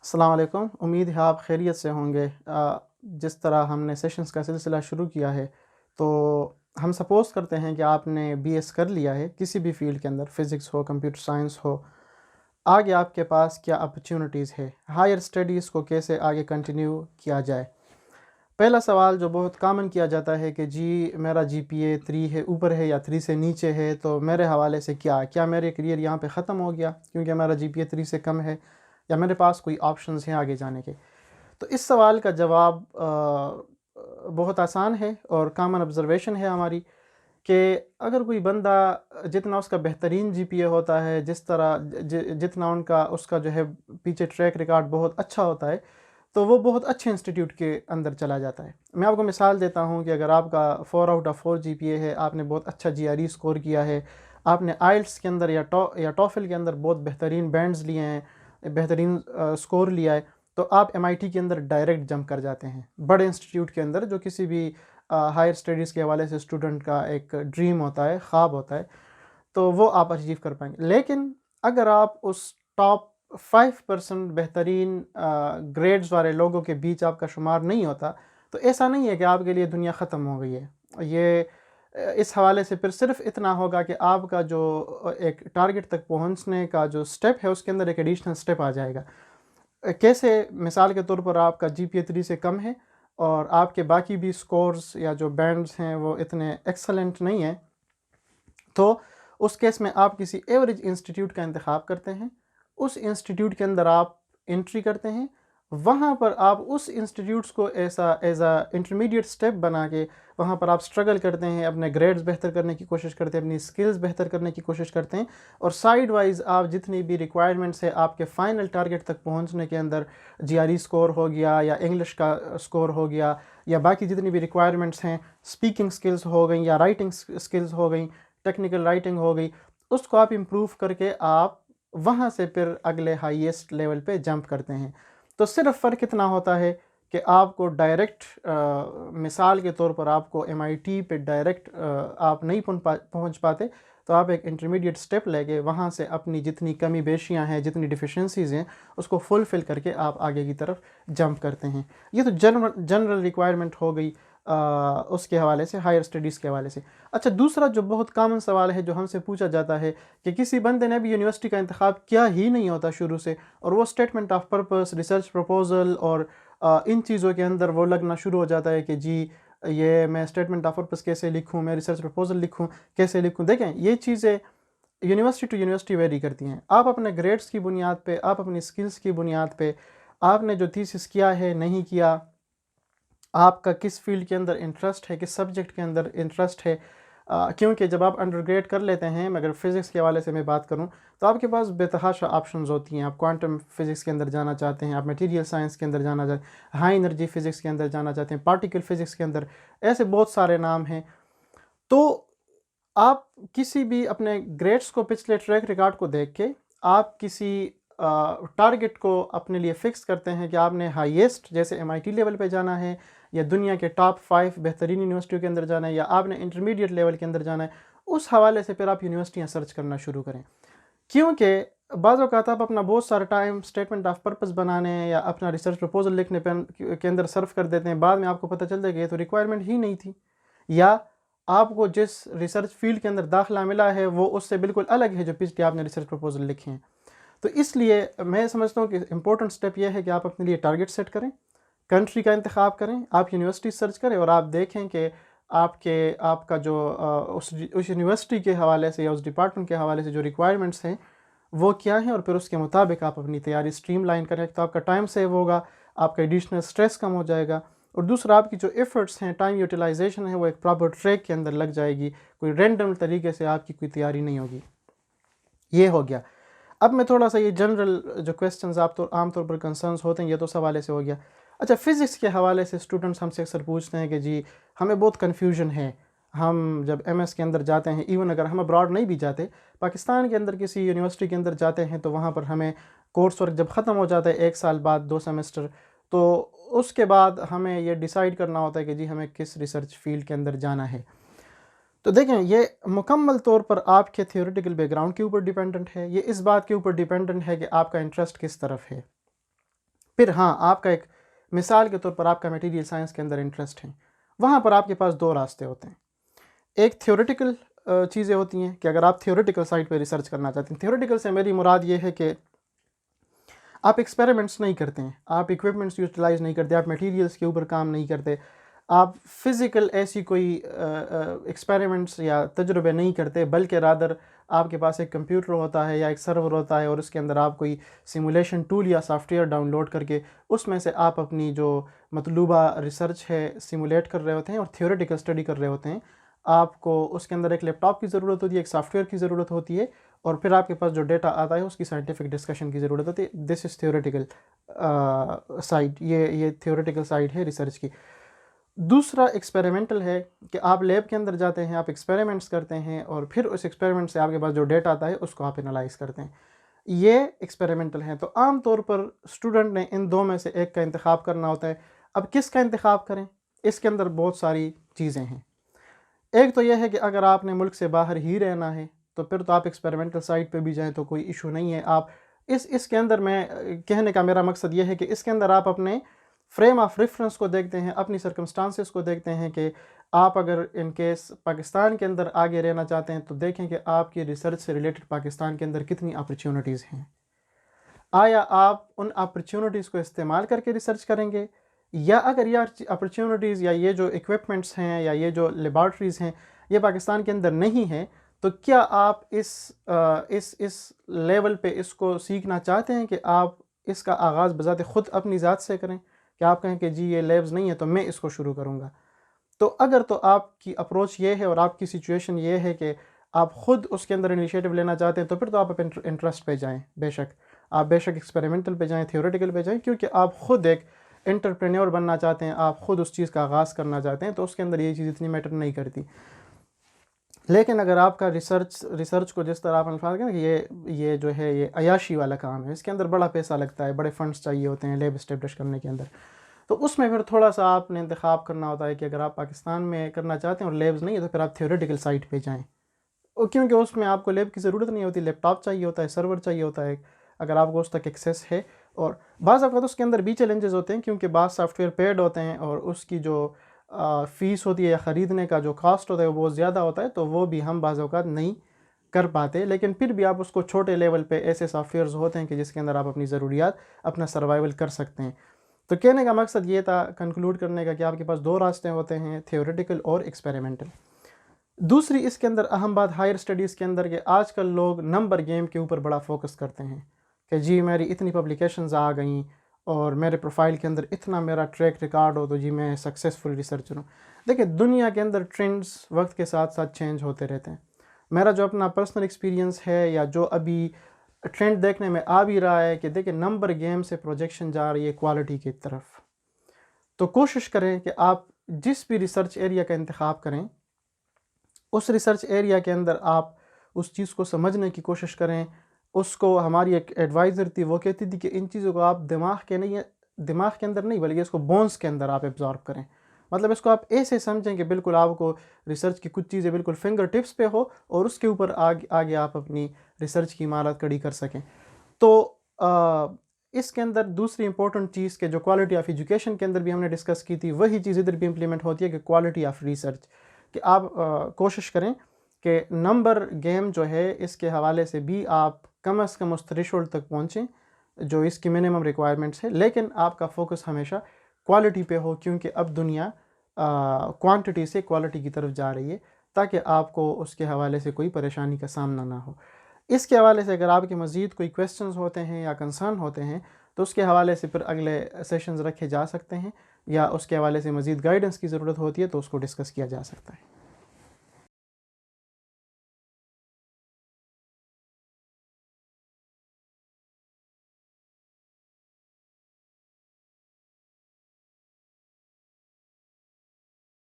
السلام علیکم، امید ہے آپ خیریت سے ہوں گے۔ جس طرح ہم نے سیشنز کا سلسلہ شروع کیا ہے تو ہم سپوز کرتے ہیں کہ آپ نے بی ایس کر لیا ہے کسی بھی فیلڈ کے اندر، فزکس ہو، کمپیوٹر سائنس ہو۔ آگے آپ کے پاس کیا اپرچونٹیز ہے، ہائر اسٹڈیز کو کیسے آگے کنٹینیو کیا جائے۔ پہلا سوال جو بہت کامن کیا جاتا ہے کہ جی میرا جی پی اے 3 ہے، اوپر ہے یا 3 سے نیچے ہے، تو میرے حوالے سے کیا میرے کریئر یہاں پہ ختم ہو گیا کیونکہ میرا جی پی اے 3 سے کم ہے، یا میرے پاس کوئی آپشنز ہیں آگے جانے کے۔ تو اس سوال کا جواب بہت آسان ہے اور کامن آبزرویشن ہے ہماری، کہ اگر کوئی بندہ جتنا اس کا بہترین جی پی اے ہوتا ہے، جتنا اس کا جو ہے پیچھے ٹریک ریکارڈ بہت اچھا ہوتا ہے، تو وہ بہت اچھے انسٹیٹیوٹ کے اندر چلا جاتا ہے۔ میں آپ کو مثال دیتا ہوں کہ اگر آپ کا 4/4 جی پی اے ہے، آپ نے بہت اچھا جی آر ای اسکور کیا ہے، آپ نے آئلٹس کے اندر یا ٹوفل کے اندر بہت بہترین بینڈز لیے ہیں، بہترین اسکور لیا ہے، تو آپ ایم آئی ٹی کے اندر ڈائریکٹ جمپ کر جاتے ہیں، بڑے انسٹیٹیوٹ کے اندر، جو کسی بھی ہائر اسٹڈیز کے حوالے سے اسٹوڈنٹ کا ایک ڈریم ہوتا ہے، خواب ہوتا ہے، تو وہ آپ اچیو کر پائیں گے۔ لیکن اگر آپ اس ٹاپ 5% بہترین گریڈز والے لوگوں کے بیچ آپ کا شمار نہیں ہوتا، تو ایسا نہیں ہے کہ آپ کے لیے دنیا ختم ہو گئی ہے۔ یہ اس حوالے سے پھر صرف اتنا ہوگا کہ آپ کا جو ایک ٹارگٹ تک پہنچنے کا جو سٹیپ ہے، اس کے اندر ایک ایڈیشنل سٹیپ آ جائے گا۔ کیسے؟ مثال کے طور پر آپ کا جی پی اے 3 سے کم ہے اور آپ کے باقی بھی سکورز یا جو بینڈز ہیں وہ اتنے ایکسلنٹ نہیں ہیں، تو اس کیس میں آپ کسی ایوریج انسٹیٹیوٹ کا انتخاب کرتے ہیں، اس انسٹیٹیوٹ کے اندر آپ انٹری کرتے ہیں، وہاں پر آپ اس انسٹیٹیوٹس کو ایز اے انٹرمیڈیٹ سٹیپ بنا کے وہاں پر آپ سٹرگل کرتے ہیں، اپنے گریڈز بہتر کرنے کی کوشش کرتے ہیں، اپنی سکلز بہتر کرنے کی کوشش کرتے ہیں، اور سائیڈ وائز آپ جتنی بھی ریکوائرمنٹس ہے آپ کے فائنل ٹارگٹ تک پہنچنے کے اندر، جی آر ای اسکور ہو گیا یا انگلش کا اسکور ہو گیا یا باقی جتنی بھی ریکوائرمنٹس ہیں، اسپیکنگ سکلز ہو گئیں یا رائٹنگ سکلز ہو گئیں، ٹیکنیکل رائٹنگ ہو گئی، اس کو آپ امپروو کر کے آپ وہاں سے پھر اگلے ہائیسٹ لیول پہ جمپ کرتے ہیں۔ تو صرف فرق اتنا ہوتا ہے کہ آپ کو ڈائریکٹ مثال کے طور پر آپ کو ایم آئی ٹی پہ ڈائریکٹ آپ نہیں پہنچ پاتے، تو آپ ایک انٹرمیڈیٹ سٹیپ لے کے وہاں سے اپنی جتنی کمی بیشیاں ہیں، جتنی ڈیفیشنسیز ہیں، اس کو فلفل کر کے آپ آگے کی طرف جمپ کرتے ہیں۔ یہ تو جنرل ریکوائرمنٹ ہو گئی اس کے حوالے سے، ہائر اسٹڈیز کے حوالے سے۔ اچھا، دوسرا جو بہت کامن سوال ہے جو ہم سے پوچھا جاتا ہے کہ کسی بندے نے بھی یونیورسٹی کا انتخاب کیا ہی نہیں ہوتا شروع سے، اور وہ statement of purpose, research proposal اور ان چیزوں کے اندر وہ لگنا شروع ہو جاتا ہے کہ جی یہ میں اسٹیٹمنٹ آف پرپس کیسے لکھوں، میں ریسرچ پروپوزل لکھوں، کیسے لکھوں۔ دیکھیں، یہ چیزیں یونیورسٹی ٹو یونیورسٹی ویری کرتی ہیں۔ آپ اپنے گریڈز کی بنیاد پہ، آپ اپنی سکلز کی بنیاد پہ، آپ نے جو تھیسس کیا ہے نہیں کیا، آپ کا کس فیلڈ کے اندر انٹرسٹ ہے، کس سبجیکٹ کے اندر انٹرسٹ ہے، کیونکہ جب آپ انڈر گریڈ کر لیتے ہیں، مگر فزکس کے حوالے سے میں بات کروں تو آپ کے پاس بے تحاشا آپشنز ہوتی ہیں۔ آپ کوانٹم فزکس کے اندر جانا چاہتے ہیں، آپ میٹیریل سائنس کے اندر جانا چاہتے ہیں، ہائی انرجی فزکس کے اندر جانا چاہتے ہیں، پارٹیکل فزکس کے اندر، ایسے بہت سارے نام ہیں۔ تو آپ کسی بھی اپنے گریڈز کو، پچھلے ٹریک ریکارڈ کو دیکھ کے آپ کسی ٹارگٹ کو اپنے لیے فکس کرتے ہیں کہ آپ نے ہائیسٹ جیسے ایم آئی ٹی لیول پہ جانا ہے، یا دنیا کے ٹاپ 5 بہترین یونیورسٹیوں کے اندر جانا ہے، یا آپ نے انٹرمیڈیٹ لیول کے اندر جانا ہے۔ اس حوالے سے پھر آپ یونیورسٹیاں سرچ کرنا شروع کریں، کیونکہ بعض اوقات آپ اپنا بہت سارا ٹائم اسٹیٹمنٹ آف پرپس بنانے یا اپنا ریسرچ پروپوزل لکھنے کے اندر صرف کر دیتے ہیں، بعد میں آپ کو پتہ چلتا ہے کہ یہ تو ریکوائرمنٹ ہی نہیں تھی، یا آپ کو جس ریسرچ فیلڈ کے اندر داخلہ ملا ہے وہ اس سے بالکل الگ ہے جو پچھلے آپ نے ریسرچ پروپوزل لکھے ہیں۔ تو اس لیے میں سمجھتا ہوں کہ امپورٹنٹ سٹیپ یہ ہے کہ آپ اپنے لیے ٹارگٹ سیٹ کریں، کنٹری کا انتخاب کریں، آپ یونیورسٹی سرچ کریں، اور آپ دیکھیں کہ آپ کا جو اس یونیورسٹی کے حوالے سے یا اس ڈپارٹمنٹ کے حوالے سے جو ریکوائرمنٹس ہیں وہ کیا ہیں، اور پھر اس کے مطابق آپ اپنی تیاری سٹریم لائن کریں، تو آپ کا ٹائم سیو ہوگا، آپ کا ایڈیشنل سٹریس کم ہو جائے گا، اور دوسرا آپ کی جو ایفرٹس ہیں، ٹائم یوٹیلائزیشن ہے، وہ ایک پراپر ٹریک کے اندر لگ جائے گی، کوئی رینڈم طریقے سے آپ کی کوئی تیاری نہیں ہوگی۔ یہ ہو گیا۔ اب میں تھوڑا سا یہ جنرل جو کویسچنز عام طور پر کنسرنز ہوتے ہیں، یہ تو اس حوالے سے ہو گیا۔ اچھا، فزکس کے حوالے سے اسٹوڈنٹس ہم سے اکثر پوچھتے ہیں کہ جی ہمیں بہت کنفیوژن ہے، ہم جب ایم ایس کے اندر جاتے ہیں، ایون اگر ہم ابراڈ نہیں بھی جاتے، پاکستان کے اندر کسی یونیورسٹی کے اندر جاتے ہیں، تو وہاں پر ہمیں کورس ورک جب ختم ہو جاتا ہے 1 سال بعد 2 سیمسٹر، تو اس کے بعد ہمیں یہ ڈیسائیڈ کرنا ہوتا ہے کہ جی ہمیں کس ریسرچ فیلڈ کے اندر جانا ہے۔ تو دیکھیں، یہ مکمل طور پر آپ کے تھیوریٹیکل بیک گراؤنڈ کے اوپر ڈیپینڈنٹ ہے، یہ اس بات کے اوپر ڈیپینڈنٹ ہے کہ آپ کا انٹرسٹ کس طرف ہے۔ پھر ہاں آپ کا ایک مثال کے طور پر آپ کا میٹیریل سائنس کے اندر انٹرسٹ ہے، وہاں پر آپ کے پاس دو راستے ہوتے ہیں. ایک تھیوریٹیکل چیزیں ہوتی ہیں کہ اگر آپ تھیوریٹیکل سائٹ پہ ریسرچ کرنا چاہتے ہیں. تھیوریٹیکل سے میری مراد یہ ہے کہ آپ ایکسپیریمنٹس نہیں کرتے ہیں، آپ اکوپمنٹس یوٹیلائز نہیں کرتے، آپ میٹیریلس کے اوپر کام نہیں کرتے، آپ فزیکل ایسی کوئی ایکسپیریمنٹس یا تجربے نہیں کرتے، بلکہ رادر آپ کے پاس ایک کمپیوٹر ہوتا ہے یا ایک سرور ہوتا ہے اور اس کے اندر آپ کوئی سیمولیشن ٹول یا سافٹ ویئر ڈاؤن لوڈ کر کے اس میں سے آپ اپنی جو مطلوبہ ریسرچ ہے سیمولیٹ کر رہے ہوتے ہیں اور تھیوریٹیکل اسٹڈی کر رہے ہوتے ہیں. آپ کو اس کے اندر ایک لیپ ٹاپ کی ضرورت ہوتی ہے، ایک سافٹ ویئر کی ضرورت ہوتی ہے، اور پھر آپ کے پاس جو ڈیٹا آتا ہے اس کی سائنٹیفک ڈسکشن کی ضرورت ہوتی ہے. دس از تھیوریٹیکل سائڈ، یہ تھیوریٹیکل سائڈ ہے ریسرچ کی. دوسرا ایکسپیریمنٹل ہے کہ آپ لیب کے اندر جاتے ہیں، آپ ایکسپیریمنٹس کرتے ہیں اور پھر اس ایکسپیریمنٹ سے آپ کے پاس جو ڈیٹا آتا ہے اس کو آپ انالائز کرتے ہیں. یہ ایکسپیریمنٹل ہیں. تو عام طور پر اسٹوڈنٹ نے ان دو میں سے ایک کا انتخاب کرنا ہوتا ہے. اب کس کا انتخاب کریں؟ اس کے اندر بہت ساری چیزیں ہیں. ایک تو یہ ہے کہ اگر آپ نے ملک سے باہر ہی رہنا ہے تو پھر تو آپ ایکسپیریمنٹل سائٹ پہ بھی جائیں تو کوئی ایشو نہیں ہے. آپ اس کے اندر، میں کہنے کا میرا مقصد یہ ہے کہ اس کے اندر آپ اپنے فریم آف ریفرنس کو دیکھتے ہیں، اپنی سرکمسٹانسز کو دیکھتے ہیں کہ آپ اگر ان کیس پاکستان کے اندر آگے رہنا چاہتے ہیں تو دیکھیں کہ آپ کی ریسرچ سے ریلیٹڈ پاکستان کے اندر کتنی اپرچونٹیز ہیں. آیا آپ ان اپرچونٹیز کو استعمال کر کے ریسرچ کریں گے، یا اگر یہ اپرچونٹیز یا یہ جو اکوپمنٹس ہیں یا یہ جو لیبارٹریز ہیں یہ پاکستان کے اندر نہیں ہیں، تو کیا آپ اس لیول پہ اس کو سیکھنا چاہتے ہیں کہ آپ اس کا آغاز بذات خود اپنی ذات سے کریں، کہ آپ کہیں کہ جی یہ لیبز نہیں ہے تو میں اس کو شروع کروں گا؟ تو اگر تو آپ کی اپروچ یہ ہے اور آپ کی سچویشن یہ ہے کہ آپ خود اس کے اندر انیشیٹو لینا چاہتے ہیں، تو پھر تو آپ انٹرسٹ پہ جائیں. بے شک آپ بے شک ایکسپیریمنٹل پہ جائیں، تھیوریٹیکل پہ جائیں، کیونکہ آپ خود ایک انٹرپرینور بننا چاہتے ہیں، آپ خود اس چیز کا آغاز کرنا چاہتے ہیں، تو اس کے اندر یہ چیز اتنی میٹر نہیں کرتی. لیکن اگر آپ کا ریسرچ کو جس طرح آپ الفاظ کہیں کہ یہ جو ہے یہ عیاشی والا کام ہے، اس کے اندر بڑا پیسہ لگتا ہے، بڑے فنڈز چاہیے ہوتے ہیں لیب اسٹیبلش کرنے کے اندر، تو اس میں پھر تھوڑا سا آپ نے انتخاب کرنا ہوتا ہے کہ اگر آپ پاکستان میں کرنا چاہتے ہیں اور لیبز نہیں ہے تو پھر آپ تھیوریٹیکل سائٹ پہ جائیں، کیونکہ اس میں آپ کو لیب کی ضرورت نہیں ہوتی، لیپ ٹاپ چاہیے ہوتا ہے، سرور چاہیے ہوتا ہے اگر آپ کو اس تک ایکسیس ہے. اور بعض اوقات اس کے اندر بھی چیلنجز ہوتے ہیں کیونکہ بعض سافٹ ویئر پیڈ ہوتے ہیں اور اس کی جو فیس ہوتی ہے یا خریدنے کا جو کاسٹ ہوتا ہے وہ بہت زیادہ ہوتا ہے، تو وہ بھی ہم بعض اوقات نہیں کر پاتے. لیکن پھر بھی آپ اس کو چھوٹے لیول پہ ایسے سافٹ ویئرز ہوتے ہیں کہ جس کے اندر آپ اپنی ضروریات، اپنا سروائیول کر سکتے ہیں. تو کہنے کا مقصد یہ تھا کنکلوڈ کرنے کا کہ آپ کے پاس دو راستے ہوتے ہیں، تھیوریٹیکل اور ایکسپیریمنٹل. دوسری اس کے اندر اہم بات ہائر اسٹڈیز کے اندر کہ آج کل لوگ نمبر گیم کے اوپر بڑا فوکس کرتے ہیں کہ جی میری اتنی پبلیکیشنز آ گئیں اور میرے پروفائل کے اندر اتنا میرا ٹریک ریکارڈ ہو تو جی میں سکسیسفل ریسرچر ہوں. دیکھیں دنیا کے اندر ٹرینڈز وقت کے ساتھ ساتھ چینج ہوتے رہتے ہیں. میرا جو اپنا پرسنل ایکسپیرینس ہے یا جو ابھی ٹرینڈ دیکھنے میں آ بھی رہا ہے کہ دیکھیں نمبر گیم سے پروجیکشن جا رہی ہے کوالٹی کی طرف. تو کوشش کریں کہ آپ جس بھی ریسرچ ایریا کا انتخاب کریں اس ریسرچ ایریا کے اندر آپ اس چیز کو سمجھنے کی کوشش کریں. اس کو ہماری ایک ایڈوائزر تھی، وہ کہتی تھی کہ ان چیزوں کو آپ دماغ کے اندر نہیں بلکہ اس کو بونز کے اندر آپ ایبزارب کریں. مطلب اس کو آپ ایسے سمجھیں کہ بالکل آپ کو ریسرچ کی کچھ چیزیں بالکل فنگر ٹپس پہ ہو اور اس کے اوپر آگے آپ اپنی ریسرچ کی مہارت کڑی کر سکیں. تو اس کے اندر دوسری امپورٹنٹ چیز کہ جو کوالٹی آف ایجوکیشن کے اندر بھی ہم نے ڈسکس کی تھی، وہی چیز ادھر بھی امپلیمنٹ ہوتی ہے کہ کوالٹی آف ریسرچ، کہ آپ کوشش کریں کہ نمبر گیم جو ہے اس کے حوالے سے بھی آپ کم از کم اس تھریشولڈ تک پہنچیں جو اس کی منیمم ریکوائرمنٹس ہے، لیکن آپ کا فوکس ہمیشہ کوالٹی پہ ہو، کیونکہ اب دنیا کوانٹٹی سے کوالٹی کی طرف جا رہی ہے، تاکہ آپ کو اس کے حوالے سے کوئی پریشانی کا سامنا نہ ہو. اس کے حوالے سے اگر آپ کے مزید کوئی کویسچنز ہوتے ہیں یا کنسرن ہوتے ہیں تو اس کے حوالے سے پھر اگلے سیشنز رکھے جا سکتے ہیں، یا اس کے حوالے سے مزید گائیڈنس کی ضرورت ہوتی ہے تو اس کو ڈسکس کیا جا سکتا ہے.